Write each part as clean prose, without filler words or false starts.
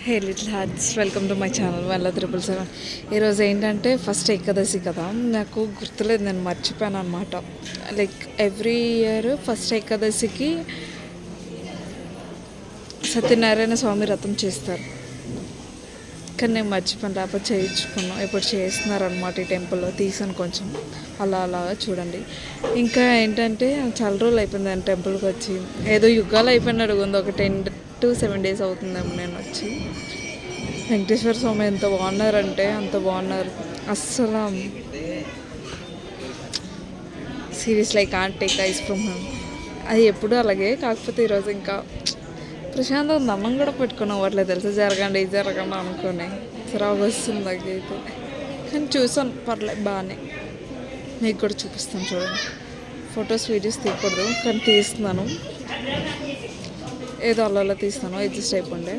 Hey little hearts, welcome to my channel 1,777. ఈరోజు ఏంటంటే first Ekadashi కదా, నాకు గుర్తులేదు, నేను మర్చిపోయాను అనమాట. లైక్ ఎవ్రీ ఇయర్ ఫస్ట్ ఏకాదశికి సత్యనారాయణ స్వామి వ్రతం చేస్తారు, కానీ నేను మర్చిపోయాను, లేకపోతే చేయించుకున్నాను. ఇప్పుడు చేస్తున్నారు అనమాట ఈ టెంపుల్లో, తీసాను కొంచెం అలా అలాగా చూడండి. ఇంకా ఏంటంటే చాలా రోజులు అయిపోయింది నేను టెంపుల్కి వచ్చి, ఏదో యుగాలు అయిపోయినట్టు ఉంది. ఒక 10 to 7 days అవుతుందేమో నేను వచ్చి. వెంకటేశ్వర స్వామి ఎంత బాగున్నారంటే అంత బాగున్నారు అస్సలు. Seriously I can't take ice from him. అది ఎప్పుడు అలాగే, కాకపోతే ఈరోజు ఇంకా ప్రశాంతం దమ్మం కూడా పెట్టుకుని అవ్వట్లేదు తెలుసా, జరగండి ఇది జరగండి అనుకుని రావు వస్తుంది నాకైతే. కానీ చూసాను, పర్లేదు బాగానే. మీకు కూడా చూపిస్తాను చూడండి. ఫొటోస్ వీడియోస్ తీయకూడదు కానీ తీస్తున్నాను, ఏదో అలా తీస్తాను, అడ్జస్ట్ అయిపోండి.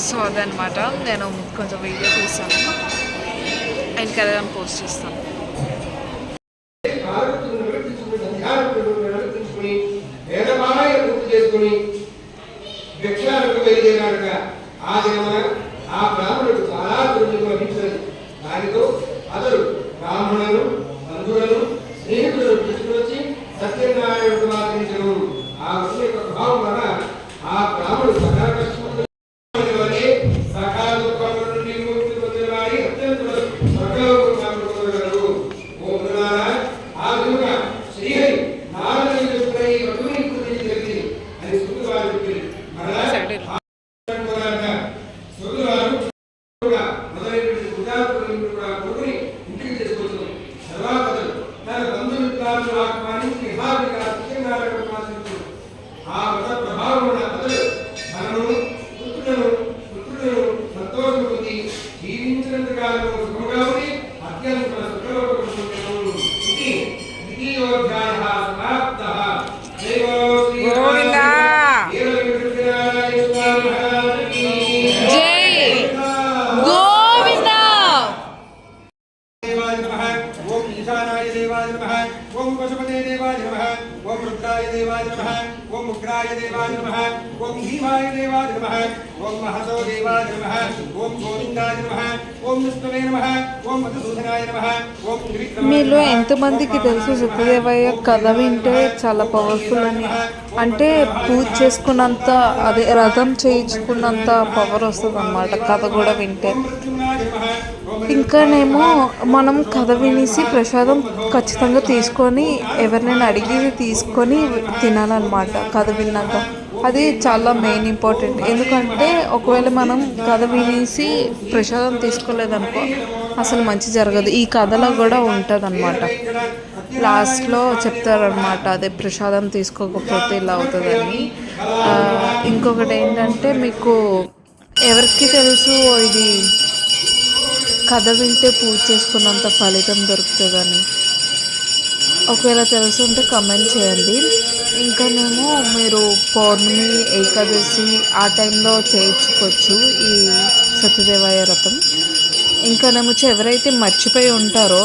సో అదనమాట, నేను కొంచెం వీడియో తీసాను, ఆయన కదా పోస్ట్ చేస్తాను. ఆ బ్రాహ్మణుడు చాలా లభించినది. దానితో అతడు బ్రాహ్మణులను బంధువులను స్నేహితులను తీసుకువచ్చి సత్యనారాయణుడు ఆచరించను. ఆ వృత్తి యొక్క ప్రభావం వలన ఆ బ్రాహ్మణుడు సకల కష్టములు సకల దుఃఖముల నుండి ముక్తి పొందిన వారి అత్యంత స్వర్గలోకము పొందగలరు. ఓ మృగాల, ఆ విధంగా శ్రీహరి నారదుని చెప్పుకుని వటుని గురించి జరిగింది అని సుఖవారు చెప్పింది. మరలా ఓం పశుపతే దేవాయ నమః, ఓం రుద్రాయ దేవాయ నమః, ఓం ఉగ్రాయ దేవాయ నమః, ఓం భీమాయ దేవాయ నమః, ఓం మహసో దేవాయ నమః, ఓం గోవిందాయ నమః, ఓం విష్ణువే నమః, ఓం మధుసూదనాయ నమః, ఓం త్రివిక్రమాయ. మీలో ఎంతమందికి తెలుసు సత్యదేవయ్య కథ వింటే చాలా పవర్ఫుల్ అని? అంటే పూజ చేసుకున్నంత, అదే రథం చేయించుకున్నంత పవర్ వస్తుంది అన్నమాట కథ కూడా వింటే. ఇంకానేమో మనం కథ వినేసి ప్రసాదం ఖచ్చితంగా తీసుకొని ఎవరినైనా అడిగి తీసుకొని తినాలన్నమాట కథ విన్నాక. అది చాలా మెయిన్ ఇంపార్టెంట్. ఎందుకంటే ఒకవేళ మనం కథ వినేసి ప్రసాదం తీసుకోలేదనుకో అసలు మంచి జరగదు. ఈ కథలో కూడా ఉంటుంది అన్నమాట, లాస్ట్లో చెప్తారనమాట, అదే ప్రసాదం తీసుకోకపోతే ఇలా అవుతుందని. ఇంకొకటి ఏంటంటే, మీకు ఎవరికి తెలుసు ఇది కథ వింటే పూజ చేసుకున్నంత ఫలితం దొరుకుతుందని? ఒకవేళ తెలుసుంటే కమెంట్ చేయండి. ఇంకానేమో మీరు పౌర్ణమి, ఏకాదశి ఆ టైంలో చేయించుకోవచ్చు ఈ సత్యదేవయ్య వ్రతం. ఇంకానేమో ఎవరైతే మర్చిపోయి ఉంటారో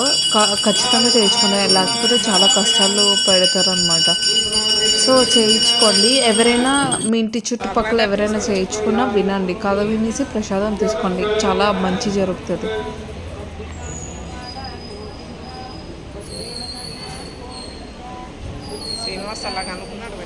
ఖచ్చితంగా చేయించుకున్నారు, లేకపోతే చాలా కష్టాలు పెడతారనమాట. సో చేయించుకోండి. ఎవరైనా మీ ఇంటి చుట్టుపక్కల ఎవరైనా చేయించుకున్నా వినండి, కథ వినేసి ప్రసాదం తీసుకోండి, చాలా మంచి జరుగుతుంది. శ్రీనివాస్ అలాగ అనుకున్నాడు.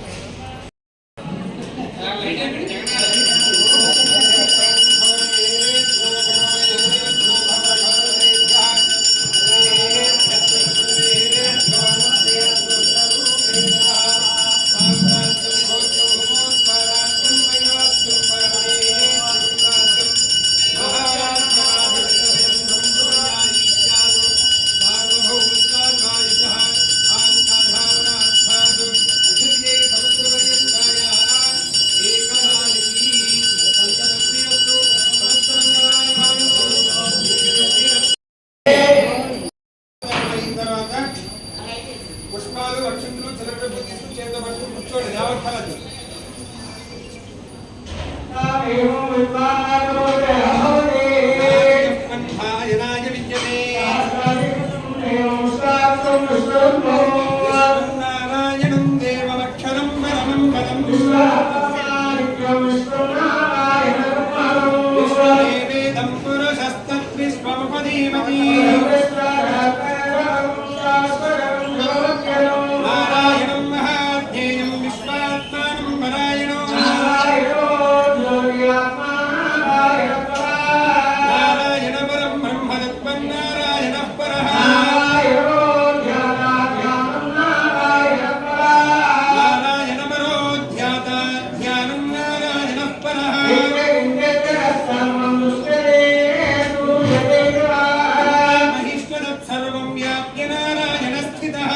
శ్రీమతి నారాయణం మహాధ్యేయం విశ్వాత్మానం పరాయణం నారాయణ పరం బ్రహ్మతత్వం నారాయణ పరః నారాయణ పరో ధ్యాత ధ్యానం నారాయణ పరః మహిష్ఠదత్ సర్వం వ్యాప్య నారాయణ స్థితః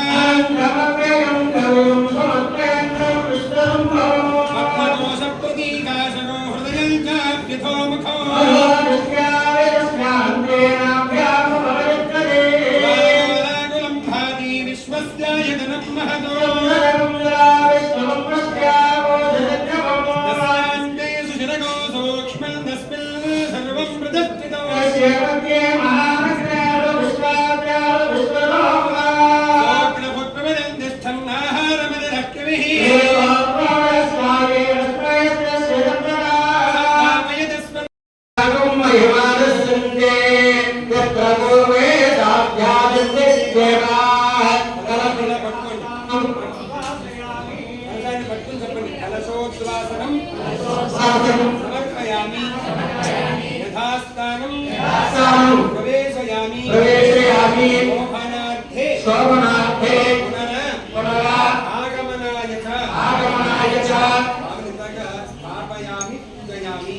మత్మదోష ప్రతీకాశనో హృదయం చాప్యథో ముఖో వాయురాగులం భాతి విశ్వస్యాయతనం మహతో తస్మాన్నేషు శిరగో సూక్ష్మం తస్మిన్ సర్వం ప్రదస్థితో సోగ్నభుక్వమిదం తిష్టన్నాహారమదరక్యమిః సత్తామయతస్మ పట్టుకుని చెప్పండి కలశోద్వాసనం సమర్పయామి యథాస్థానం ప్రవేశయామి శోభనార్థే పునర ఆగమనాయ చ ఇందాక స్థాపయామి పూజయామి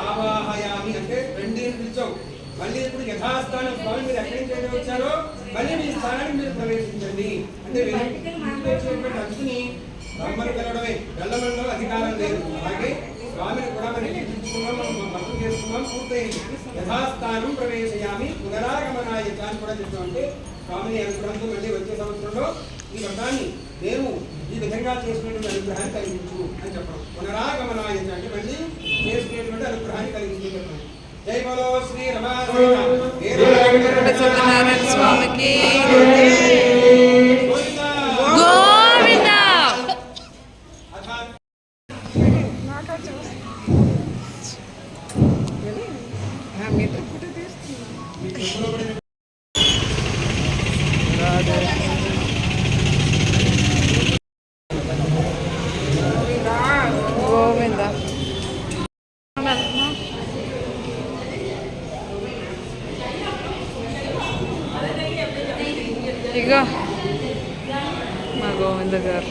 ఆవాహయామి అంటే రెండేళ్ళు పిలిచావు మళ్ళీ ఇప్పుడు యథాస్థానం స్వామి మీరు ఎక్కడి నుంచి అయితే వచ్చారో మళ్ళీ మీ స్థానానికి మీరు ప్రవేశించండి అంటే వచ్చినటువంటి అగ్ని బ్రహ్మను కలవడమే వెళ్ళడంలో అధికారం లేదు అలాగే స్వామిని కూడా మనం ఎక్కించుకున్నాం మనం భక్తులు చేసుకున్నాం పూర్తయింది యథాస్థానం ప్రవేశయామి పునరాగమనాయ చ అని కూడా చెప్తామంటే స్వామిని అనుగ్రహంతో మళ్ళీ వచ్చే సంవత్సరంలో ఈ వ్రతాన్ని నేను ఈ విధంగా చేసుకునేటువంటి అనుగ్రహాన్ని కలిగించు అని చెప్పడం పునరాగమనాయ చ అంటే మళ్ళీ చేసుకునేటువంటి అనుగ్రహాన్ని కలిగించు చెప్పడం జై బలో శ్రీ రమా సత్యనారాయణ స్వామికి గోవిందా. గోవిందా. అథా- మీ చెప్పులో పడిన గోవిందా. ఇక మా గోవింద గారు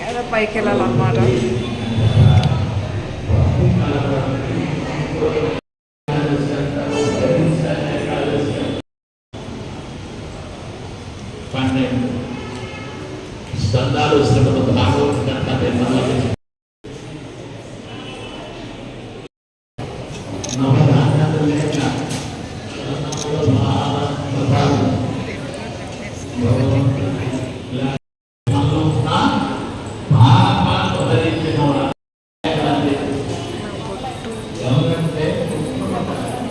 ఏదో పైకి వెళ్ళాలన్నమాట. స్కందాలు శ్రీమద్ భాగవత కథ నిర్మాణం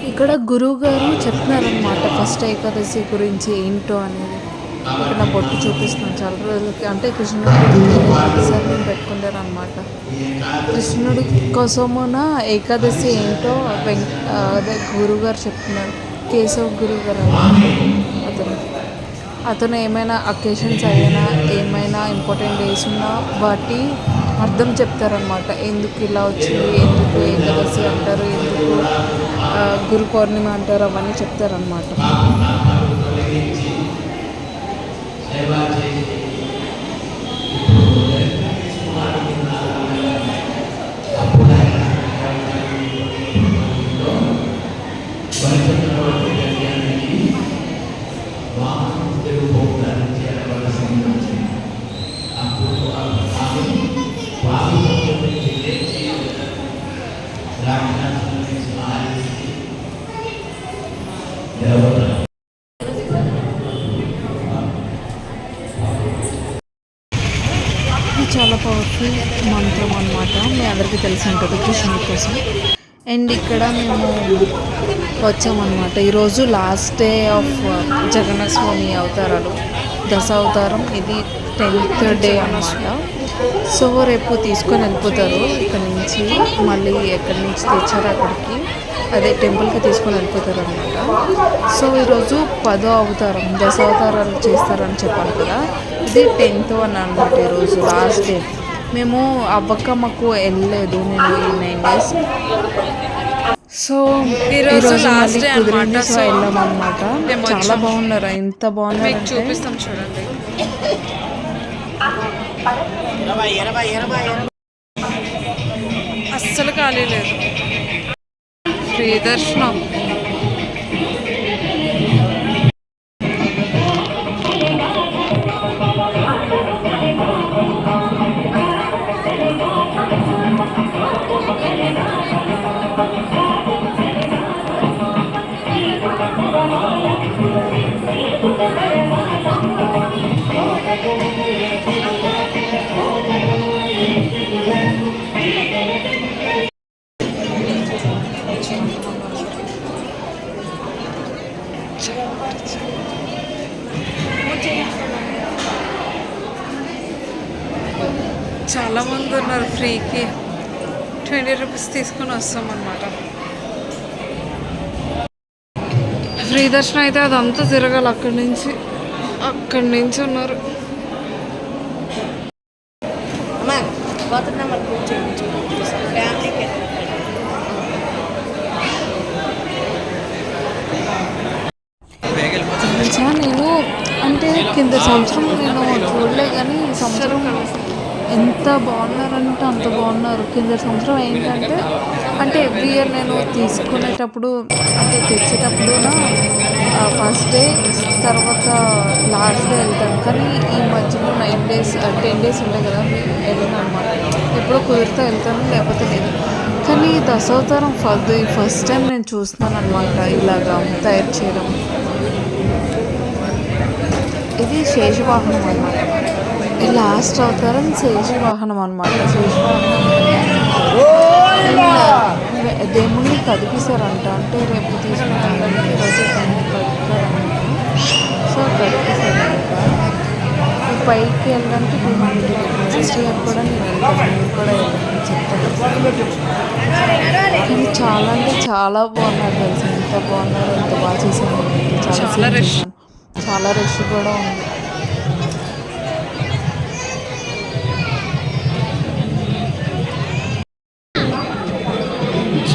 ఇక్కడ గురువు గారు చెప్తున్నారనమాట ఫస్ట్ ఏకాదశి గురించి ఏంటో అనేది. ఇక్కడ నా బొట్టు చూపిస్తున్నాను చాలా రోజులకి, అంటే కృష్ణుడు ప్రతిసారి నేను పెట్టుకుంటాను అనమాట. కృష్ణుడి కోసమున ఏకాదశి ఏంటో అదే గురువు గారు చెప్తున్నారు. కేశవ్ గురువు గారు అతను ఏమైనా అకేషన్స్ అయినా ఏమైనా ఇంపార్టెంట్ డేస్ ఉన్నా వాటి అర్థం చెప్తారనమాట. ఎందుకు ఇలా వచ్చింది, ఎందుకు ఏకాదశి అంటారు, ఎందుకు గురు పౌర్ణిమ అంటారు, అవన్నీ చెప్తారనమాట. ఇది చాలా పవర్ఫుల్ మంత్రం అన్నమాట. మీ అందరికీ తెలిసి ఉంటుంది కృష్ణుడి కోసం. అండ్ ఇక్కడ మేము వచ్చామన్నమాట. ఈరోజు లాస్ట్ డే ఆఫ్ జగన్నాథ స్వామి అవతారాలు, దశ అవతారం. ఇది 10th డే అన్నమాట. సో రేపు తీసుకొని వెళ్ళిపోతారు ఇక్కడ నుంచి. మళ్ళీ ఎక్కడి నుంచి తెచ్చారో అక్కడికి, అదే టెంపుల్కి తీసుకొని వెళ్ళిపోతారు అనమాట. సో ఈరోజు 10వ అవతారం, దశ అవతారాలు చేస్తారని చెప్పాను కదా, ఇది 10th వన్ అనమాట. ఈరోజు లాస్ట్ డే. మేము అవ్వక్కమ్మకు వెళ్ళలేదు నేను ఈ 9 days. సో ఈరోజు లాస్ట్ డే అన్నమాట. సో వెళ్ళామన్నమాట. చాలా బాగున్నారు, ఎంత బాగున్నారు చూపిస్తాం చూడండి. అస్సలు ఖాళీ లేదు, ఫ్రీ దర్శనం. చాలామంది ఉన్నారు. ఫ్రీకి 20 రూపీస్ తీసుకొని వస్తాం అన్నమాట. ఫ్రీ దర్శనం అయితే అదంతా తిరగాలి. అక్కడి నుంచి ఉన్నారు. నేను అంటే కింద సంవత్సరం నేను చూడలే, కానీ ఈ సంవత్సరం ఎంత బాగున్నారంటే అంత బాగున్నారు. కింద సంవత్సరం ఏంటంటే, అంటే ఎవ్రీ ఇయర్ నేను తీసుకునేటప్పుడు, అంటే తెచ్చేటప్పుడు ఫస్ట్ డే తర్వాత లాస్ట్ డే వెళ్తాను. కానీ ఈ మధ్యలో 9 days 10 days ఉంటాయి కదా, వెళ్ళాను అనమాట. ఎప్పుడో కుదిరితే వెళ్తాను, లేకపోతే లేదు. కానీ దశావతారం ఫస్ట్ టైం నేను చూస్తున్నాను అనమాట ఇలాగా తయారు చేయడం. ఇది శేషవాహనం అన్నమాట. ఈ లాస్ట్ అవతారం శేషవాహనం అన్నమాట. శేషవాహనం దేవుణ్ణి కదిపిస్తారంట. అంటే రేపు తీసుకుని వెళ్ళడానికి ఈరోజు కదుపుతారనమాట. సో కదిపిస్తారంట. ఈ పైకి వెళ్ళడానికి 200 నెక్స్ట్ ఇయర్ కూడా నేను వెళ్తాను, మీరు కూడా వెళ్ళాలని చెప్తాను. కానీ చాలా అంటే చాలా బాగున్నారు తెలుసు, ఎంత బాగున్నారు, ఎంత బాగా చేశాను. చాలా రష్ కూడా ఉంది.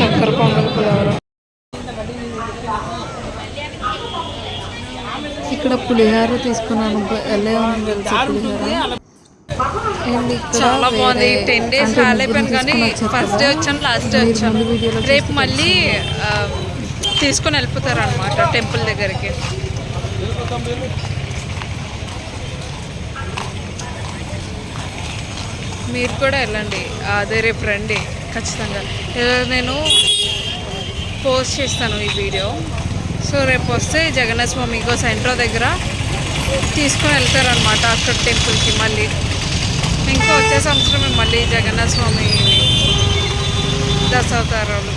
చక్కెర పొంగల్ పులిహోర. ఇక్కడ పులిహోర తీసుకున్నాను, ఎలా ఉంది తెలుసా పులిహోర. అండ్ చాలా బాగుంది. 10 days రాలేపోయాను, కానీ ఫస్ట్ డే వచ్చాను, లాస్ట్ డే వచ్చాను. రేపు మళ్ళీ తీసుకొని వెళ్ళిపోతారు అనమాట టెంపుల్ దగ్గరికి. మీరు కూడా వెళ్ళండి, అదే రేపు రండి ఖచ్చితంగా. నేను పోస్ట్ చేస్తాను ఈ వీడియో. సో రేపు వస్తే జగన్నాథ స్వామి ఇంకో సెంటర్ దగ్గర తీసుకొని వెళ్తారనమాట అక్కడ టెంపుల్కి. మళ్ళీ ఇంకా వచ్చే సంవత్సరం మళ్ళీ జగన్నాథ స్వామి దశావతారాలు.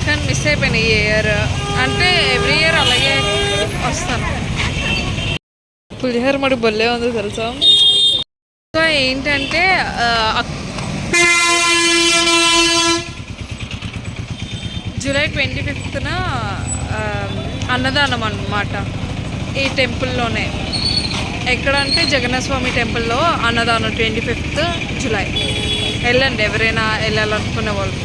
కానీ మిస్ అయిపోయినాయి ఈ ఇయర్, అంటే ఎవ్రీ ఇయర్ అలాగే వస్తాను. పులిహోర మడి బొల్లే ఉంది తెలుసా. ఇంకా ఏంటంటే జూలై 25న అన్నదానం అన్నమాట ఈ టెంపుల్లోనే. ఎక్కడంటే జగన్నాథ స్వామి టెంపుల్లో అన్నదానం 25th జూలై. వెళ్ళండి ఎవరైనా వెళ్ళాలనుకునే వాళ్ళు.